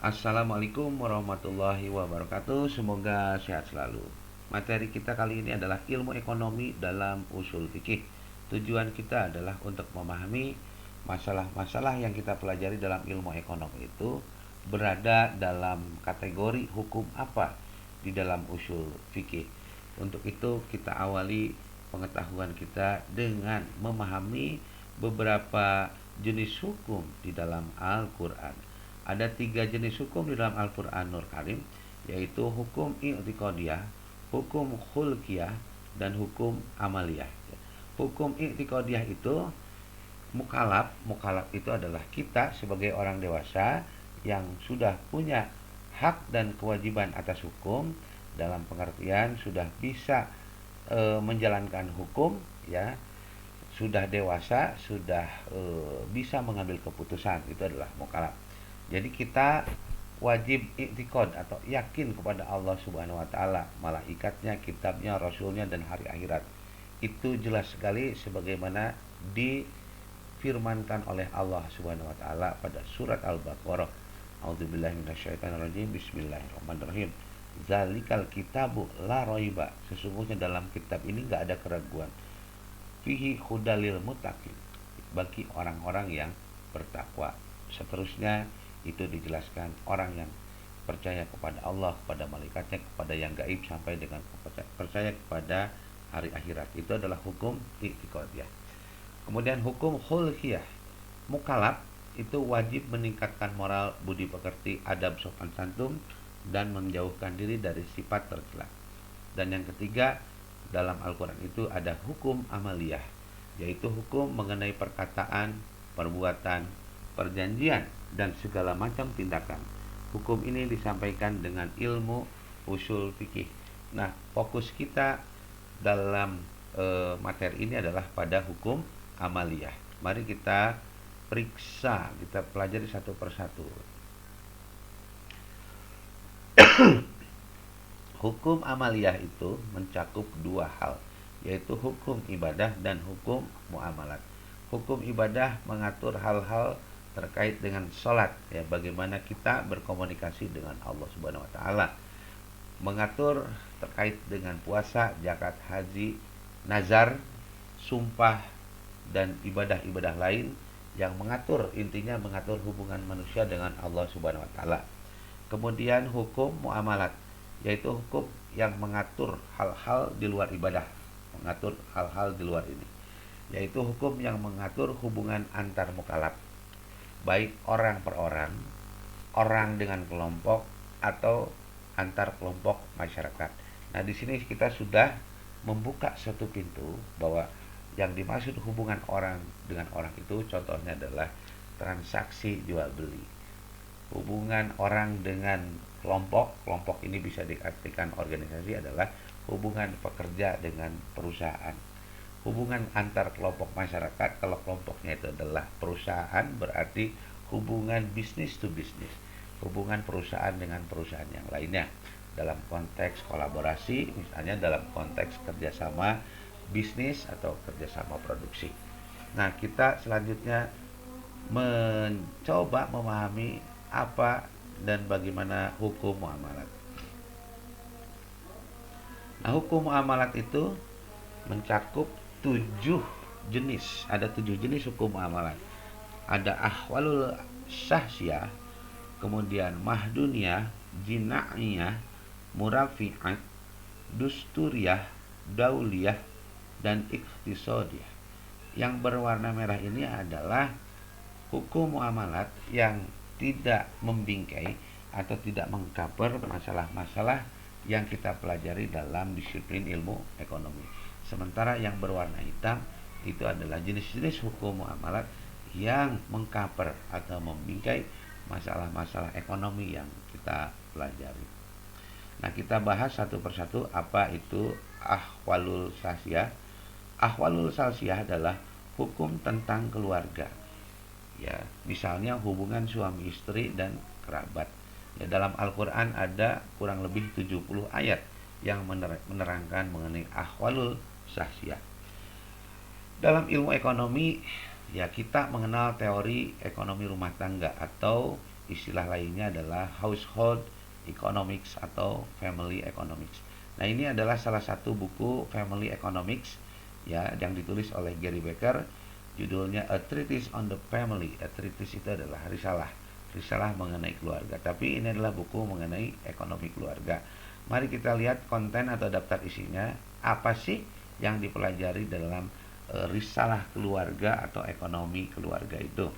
Assalamualaikum warahmatullahi wabarakatuh. Semoga sehat selalu. Materi kita kali ini adalah ilmu ekonomi dalam usul fikih. Tujuan kita adalah untuk memahami masalah-masalah yang kita pelajari dalam ilmu ekonomi itu berada dalam kategori hukum apa di dalam usul fikih. Untuk itu kita awali pengetahuan kita dengan memahami beberapa jenis hukum di dalam Al-Quran. Ada 3 jenis hukum di dalam Al-Quranul Karim, yaitu hukum i'tiqadiyah, hukum khulqiyah, dan hukum amaliyah. Hukum i'tiqadiyah itu mukalaf. Mukalaf itu adalah kita sebagai orang dewasa yang sudah punya hak dan kewajiban atas hukum, dalam pengertian sudah bisa menjalankan hukum, ya, sudah dewasa, sudah bisa mengambil keputusan. Itu adalah mukalaf. Jadi kita wajib i'tiqad atau yakin kepada Allah Subhanahu wa taala, malaikatnya, kitabnya, rasulnya, dan hari akhirat. Itu jelas sekali sebagaimana difirmankan oleh Allah Subhanahu wa taala pada surat Al-Baqarah. A'udzubillahi minasyaitonirrajim. Bismillahirrahmanirrahim. Zalikal kitabu la raiba. Sesungguhnya dalam kitab ini enggak ada keraguan. Fihi hudalil muttaqin. Bagi orang-orang yang bertakwa. Seterusnya itu dijelaskan orang yang percaya kepada Allah, kepada malaikatnya, kepada yang gaib, sampai dengan percaya kepada hari akhirat. Itu adalah hukum i'tiqadiyah. Kemudian hukum khulqiyah. Mukalaf itu wajib meningkatkan moral, budi pekerti, adab, sopan santun, dan menjauhkan diri dari sifat tercela. Dan yang ketiga, dalam Al-Quran itu ada hukum amaliyah, yaitu hukum mengenai perkataan, perbuatan, perjanjian, dan segala macam tindakan. Hukum ini disampaikan dengan ilmu usul fikih. Nah, fokus kita dalam materi ini adalah pada hukum amaliyah. Mari kita periksa, kita pelajari satu persatu. Hukum amaliyah itu mencakup 2 hal, yaitu hukum ibadah dan hukum muamalat. Hukum ibadah mengatur hal-hal terkait dengan sholat, ya, bagaimana kita berkomunikasi dengan Allah Subhanahu wa taala. Mengatur terkait dengan puasa, zakat, haji, nazar, sumpah, dan ibadah-ibadah lain yang mengatur, intinya mengatur hubungan manusia dengan Allah Subhanahu wa taala. Kemudian hukum muamalat, yaitu hukum yang mengatur hal-hal di luar ibadah, mengatur hal-hal di luar ini, yaitu hukum yang mengatur hubungan antar mukallaf, baik orang per orang, orang dengan kelompok, atau antar kelompok masyarakat. Nah, di sini kita sudah membuka satu pintu bahwa yang dimaksud hubungan orang dengan orang itu contohnya adalah transaksi jual beli. Hubungan orang dengan kelompok, kelompok ini bisa diartikan organisasi, adalah hubungan pekerja dengan perusahaan. Hubungan antar kelompok masyarakat, kalau kelompoknya itu adalah perusahaan, berarti hubungan bisnis to bisnis, hubungan perusahaan dengan perusahaan yang lainnya dalam konteks kolaborasi, misalnya dalam konteks kerjasama bisnis atau kerjasama produksi. Nah, kita selanjutnya mencoba memahami apa dan bagaimana hukum muamalat. Nah, hukum muamalat itu mencakup 7 jenis. Ada 7 jenis hukum muamalat. Ada ahwalul syahsiyah, kemudian mahduniyah, jina'iyah, murafi'ah, dusturiyah, dauliyah, dan ikhtisodiyah. Yang berwarna merah ini adalah hukum muamalat yang tidak membingkai atau tidak mengcover masalah-masalah yang kita pelajari dalam disiplin ilmu ekonomi. Sementara yang berwarna hitam itu adalah jenis-jenis hukum muamalat yang mengcover atau membingkai masalah-masalah ekonomi yang kita pelajari. Nah, kita bahas satu persatu apa itu ahwalul syahsiyah. Ahwalul syahsiyah adalah hukum tentang keluarga. Ya, misalnya hubungan suami istri dan kerabat. Ya, dalam Al-Qur'an ada kurang lebih 70 ayat yang menerangkan mengenai ahwalul syahsiyah. Dalam ilmu ekonomi, ya, kita mengenal teori ekonomi rumah tangga atau istilah lainnya adalah household economics atau family economics. Nah, ini adalah salah satu buku family economics ya yang ditulis oleh Gary Becker, judulnya A Treatise on the Family. A Treatise itu adalah risalah mengenai keluarga, tapi ini adalah buku mengenai ekonomi keluarga. Mari kita lihat konten atau daftar isinya, apa sih yang dipelajari dalam risalah keluarga atau ekonomi keluarga itu.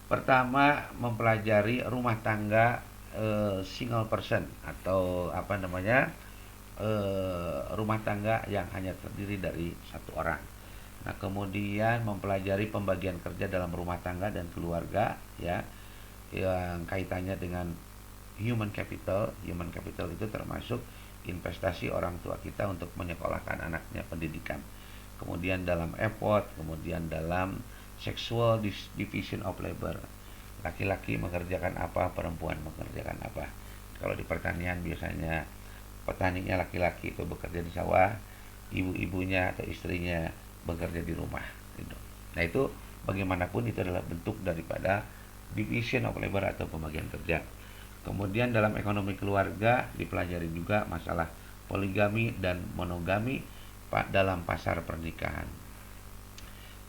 Pertama, mempelajari rumah tangga single person atau rumah tangga yang hanya terdiri dari satu orang. Nah, kemudian mempelajari pembagian kerja dalam rumah tangga dan keluarga ya, yang kaitannya dengan human capital. Human capital itu termasuk investasi orang tua kita untuk menyekolahkan anaknya pendidikan. Kemudian dalam effort, kemudian dalam sexual division of labor. Laki-laki mengerjakan apa, perempuan mengerjakan apa. Kalau di pertanian biasanya petaninya laki-laki itu bekerja di sawah, ibu-ibunya atau istrinya bekerja di rumah. Nah, itu bagaimanapun itu adalah bentuk daripada division of labor atau pembagian kerja. Kemudian dalam ekonomi keluarga dipelajari juga masalah poligami dan monogami dalam pasar pernikahan.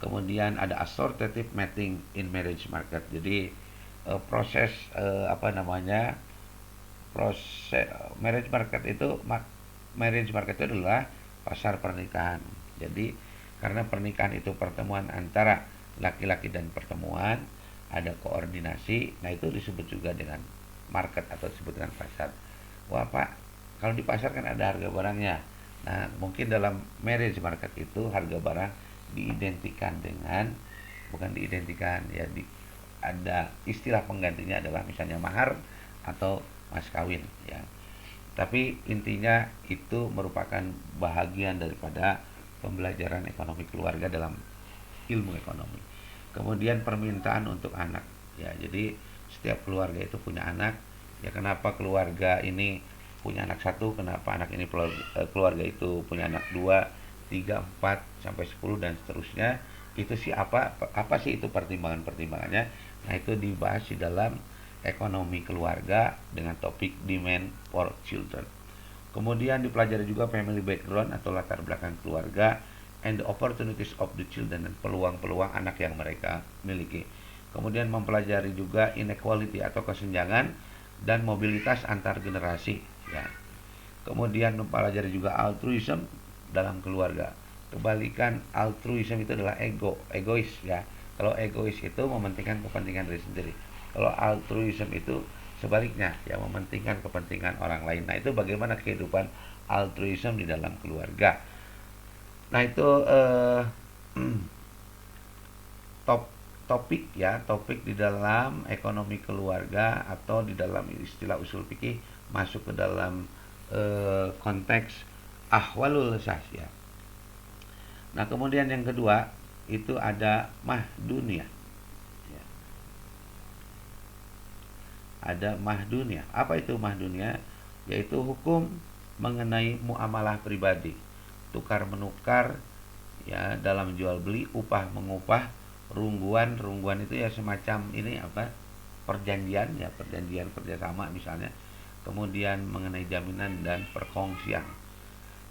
Kemudian ada assortative mating in marriage market. Jadi proses marriage market itu adalah pasar pernikahan. Jadi karena pernikahan itu pertemuan antara laki-laki dan pertemuan, ada koordinasi. Nah, itu disebut juga dengan market atau disebut dengan pasar. Wah, Pak, kalau di pasar kan ada harga barangnya. Nah, mungkin dalam marriage market itu harga barang ada istilah penggantinya adalah misalnya mahar atau mas kawin ya. Tapi intinya itu merupakan bahagian daripada pembelajaran ekonomi keluarga dalam ilmu ekonomi. Kemudian permintaan untuk anak ya. Jadi setiap keluarga itu punya anak ya. Kenapa keluarga ini punya anak satu, kenapa anak ini keluarga itu punya anak 2, 3, 4 sampai 10 dan seterusnya. Itu sih apa sih itu pertimbangannya. Nah, itu dibahas di dalam ekonomi keluarga dengan topik demand for children. Kemudian dipelajari juga family background atau latar belakang keluarga and the opportunities of the children, dan peluang-peluang anak yang mereka miliki. Kemudian mempelajari juga inequality atau kesenjangan dan mobilitas antar generasi ya. Kemudian mempelajari juga altruism dalam keluarga. Kebalikan altruism itu adalah egois ya. Kalau egois itu mementingkan kepentingan diri sendiri. Kalau altruism itu sebaliknya ya, mementingkan kepentingan orang lain. Nah, itu bagaimana kehidupan altruism di dalam keluarga. Nah, itu topik di dalam ekonomi keluarga atau di dalam istilah usul fikih masuk ke dalam konteks ahwalul sahsyah. Nah, kemudian yang kedua itu ada mahdunya. Ya. Ada mahdunya. Apa itu mahdunya? Yaitu hukum mengenai muamalah pribadi, tukar menukar ya, dalam jual beli, upah mengupah, rungguan itu ya semacam ini perjanjian kerjasama misalnya. Kemudian mengenai jaminan dan perkongsian.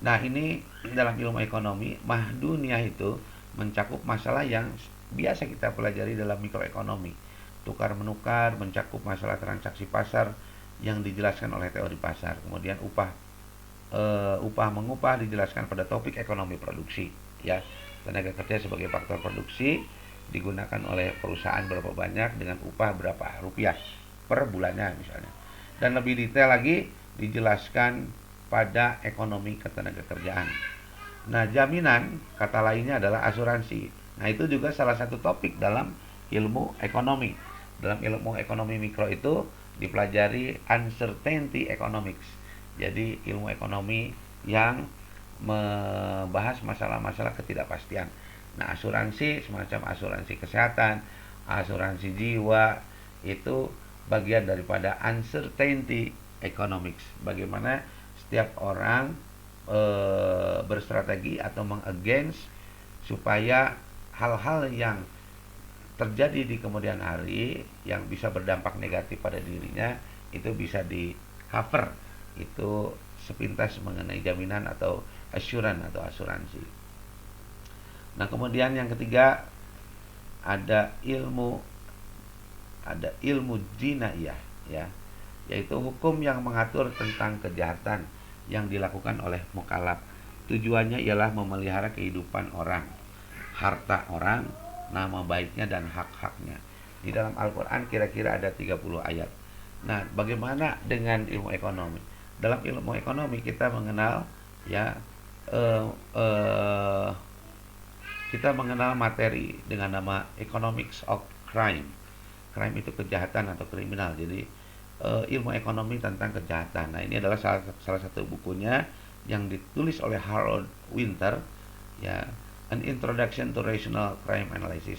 Nah, ini dalam ilmu ekonomi, mahduniyah itu mencakup masalah yang biasa kita pelajari dalam mikroekonomi. Tukar menukar mencakup masalah transaksi pasar yang dijelaskan oleh teori pasar. Kemudian upah mengupah dijelaskan pada topik ekonomi produksi ya. Tenaga kerja sebagai faktor produksi digunakan oleh perusahaan berapa banyak dengan upah berapa rupiah per bulannya misalnya. Dan lebih detail lagi dijelaskan pada ekonomi ketenagakerjaan. Nah, jaminan kata lainnya adalah asuransi. Nah, itu juga salah satu topik dalam ilmu ekonomi. Dalam ilmu ekonomi mikro itu dipelajari uncertainty economics. Jadi ilmu ekonomi yang membahas masalah-masalah ketidakpastian. Nah, asuransi semacam asuransi kesehatan, asuransi jiwa itu bagian daripada uncertainty economics. Bagaimana setiap orang berstrategi atau meng-against supaya hal-hal yang terjadi di kemudian hari yang bisa berdampak negatif pada dirinya, itu bisa di cover, itu sepintas mengenai jaminan atau assurance atau asuransi. Nah, kemudian yang ketiga ada ilmu jinayah, ya, yaitu hukum yang mengatur tentang kejahatan yang dilakukan oleh mukallaf. Tujuannya ialah memelihara kehidupan orang, harta orang, nama baiknya dan hak-haknya. Di dalam Al-Quran kira-kira ada 30 ayat. Nah, bagaimana dengan ilmu ekonomi? Dalam ilmu ekonomi kita mengenal, ya, eh, eh, kita mengenal materi dengan nama economics of crime. Crime itu kejahatan atau kriminal. Jadi ilmu ekonomi tentang kejahatan. Nah, ini adalah salah satu bukunya yang ditulis oleh Harold Winter, ya, An Introduction to Rational Crime Analysis.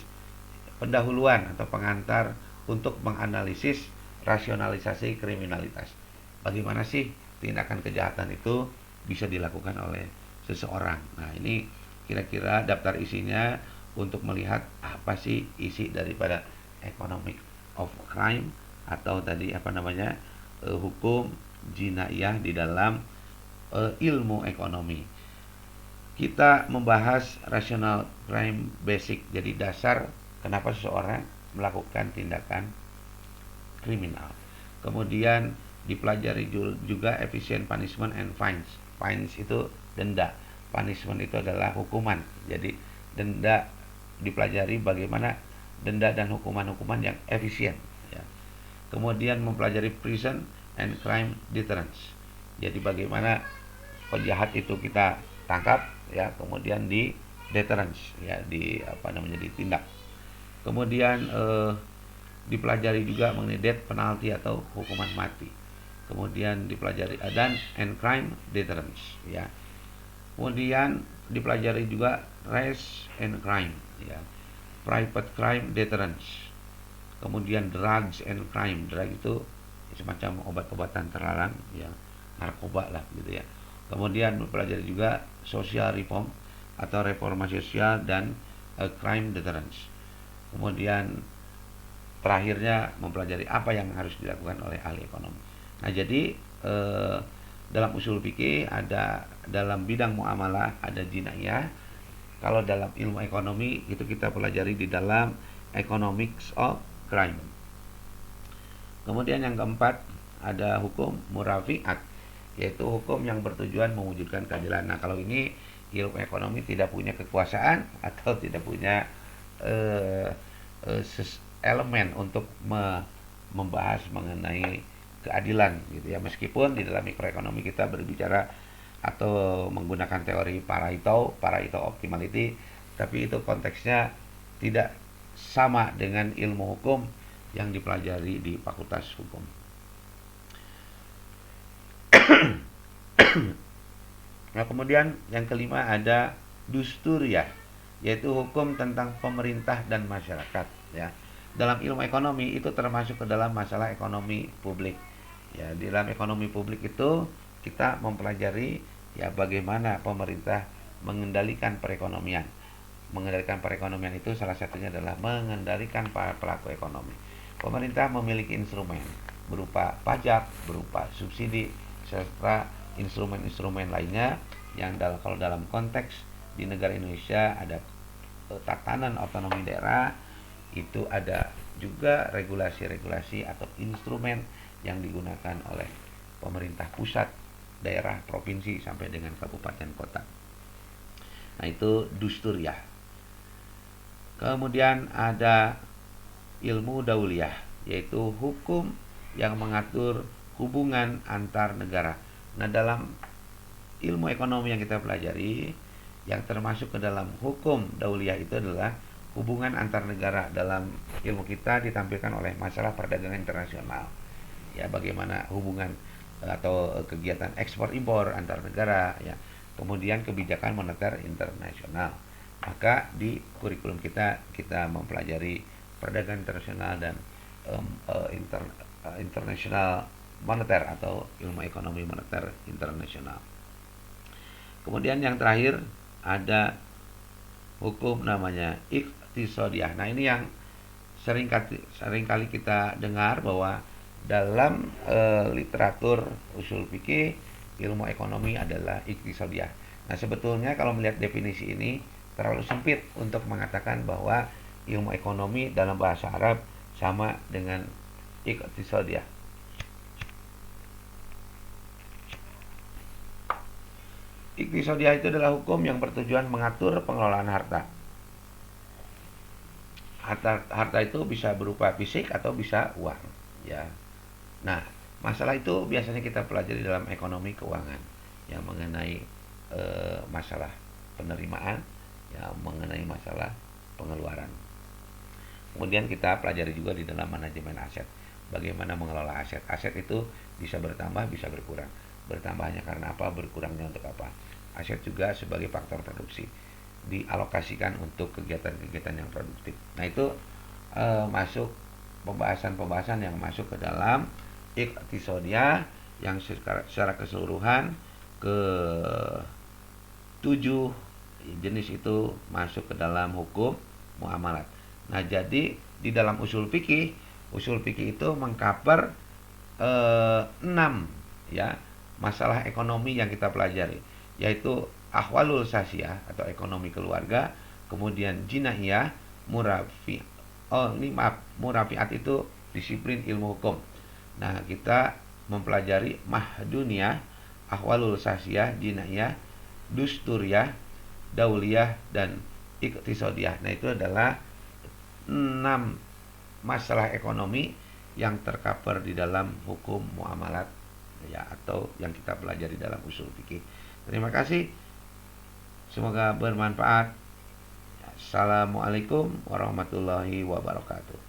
Pendahuluan atau pengantar untuk menganalisis rasionalisasi kriminalitas. Bagaimana sih tindakan kejahatan itu bisa dilakukan oleh seseorang. Nah, ini kira-kira daftar isinya untuk melihat apa sih isi daripada economic of crime atau tadi hukum jinayah di dalam ilmu ekonomi. Kita membahas rational crime basic, jadi dasar kenapa seseorang melakukan tindakan kriminal. Kemudian dipelajari juga efficient punishment and fines. Fines itu denda, punishment itu adalah hukuman. Jadi denda dipelajari bagaimana denda dan hukuman-hukuman yang efisien, ya. Kemudian mempelajari prison and crime deterrence. Jadi bagaimana penjahat itu kita tangkap, ya, kemudian di deterrence, ya, ditindak. Kemudian dipelajari juga mengenai death penalty atau hukuman mati. Kemudian dipelajari dan and crime deterrence, ya. Kemudian dipelajari juga race and crime, ya, private crime deterrence. Kemudian drugs and crime. Drug itu semacam obat-obatan terlarang, ya, narkoba lah gitu, ya. Kemudian mempelajari juga social reform atau reformasi sosial dan crime deterrence. Kemudian terakhirnya mempelajari apa yang harus dilakukan oleh ahli ekonomi. Nah, jadi dalam usul fikih ada, dalam bidang muamalah ada jinayah. Kalau dalam ilmu ekonomi itu kita pelajari di dalam economics of crime. Kemudian yang keempat ada hukum murafiat, yaitu hukum yang bertujuan mewujudkan keadilan. Nah, kalau ini ilmu ekonomi tidak punya kekuasaan atau tidak punya elemen untuk membahas mengenai keadilan, gitu ya. Meskipun di dalam mikroekonomi kita berbicara atau menggunakan teori Pareto optimality, tapi itu konteksnya tidak sama dengan ilmu hukum yang dipelajari di Fakultas Hukum. Nah, kemudian yang kelima ada dusturiyah, yaitu hukum tentang pemerintah dan masyarakat, ya. Dalam ilmu ekonomi itu termasuk ke dalam masalah ekonomi publik. Ya, di dalam ekonomi publik itu kita mempelajari, ya, bagaimana pemerintah mengendalikan perekonomian. Mengendalikan perekonomian itu salah satunya adalah mengendalikan para pelaku ekonomi. Pemerintah memiliki instrumen berupa pajak, berupa subsidi, serta instrumen-instrumen lainnya yang kalau dalam konteks di negara Indonesia ada tatanan otonomi daerah, itu ada juga regulasi-regulasi atau instrumen yang digunakan oleh pemerintah pusat, daerah, provinsi sampai dengan kabupaten kota. Nah, itu dusturiyah. Kemudian ada ilmu dauliyah, yaitu hukum yang mengatur hubungan antar negara. Nah, dalam ilmu ekonomi yang kita pelajari, yang termasuk ke dalam hukum dauliyah itu adalah hubungan antar negara. Dalam ilmu kita ditampilkan oleh masalah perdagangan internasional, ya, bagaimana hubungan atau kegiatan ekspor impor antar negara, ya. Kemudian kebijakan moneter internasional. Maka di kurikulum kita mempelajari perdagangan internasional dan international moneter atau ilmu ekonomi moneter internasional. Kemudian yang terakhir ada hukum namanya iqtisadiyah. Nah, ini yang seringkali kita dengar bahwa dalam literatur usul fikih, ilmu ekonomi adalah iktisadiyah. Nah, sebetulnya kalau melihat definisi ini terlalu sempit untuk mengatakan bahwa ilmu ekonomi dalam bahasa Arab sama dengan iktisadiyah. Iktisadiyah itu adalah hukum yang bertujuan mengatur pengelolaan harta. Harta itu bisa berupa fisik atau bisa uang, ya. Nah, masalah itu biasanya kita pelajari dalam ekonomi keuangan, yang mengenai masalah penerimaan, ya, mengenai masalah pengeluaran. Kemudian kita pelajari juga di dalam manajemen aset, bagaimana mengelola aset. Aset itu bisa bertambah, bisa berkurang. Bertambahnya karena apa? Berkurangnya untuk apa? Aset juga sebagai faktor produksi, dialokasikan untuk kegiatan-kegiatan yang produktif. Nah, itu masuk pembahasan-pembahasan yang masuk ke dalam iktisadiyah, yang secara keseluruhan ke 7 jenis itu masuk ke dalam hukum muamalat. Nah, jadi di dalam usul fikih itu mengcover 6, ya, masalah ekonomi yang kita pelajari, yaitu ahwalul sasiyah atau ekonomi keluarga, kemudian jinaiyah, murafiat itu disiplin ilmu hukum. Nah, kita mempelajari mahduniyah, ahwalul sasiyah, jinaiyah, dusturiyah, dauliyah, dan iktisadiyah. Nah, itu adalah 6 masalah ekonomi yang tercover di dalam hukum muamalat, ya, atau yang kita pelajari dalam usul fikih. Terima kasih. Semoga bermanfaat. Assalamualaikum warahmatullahi wabarakatuh.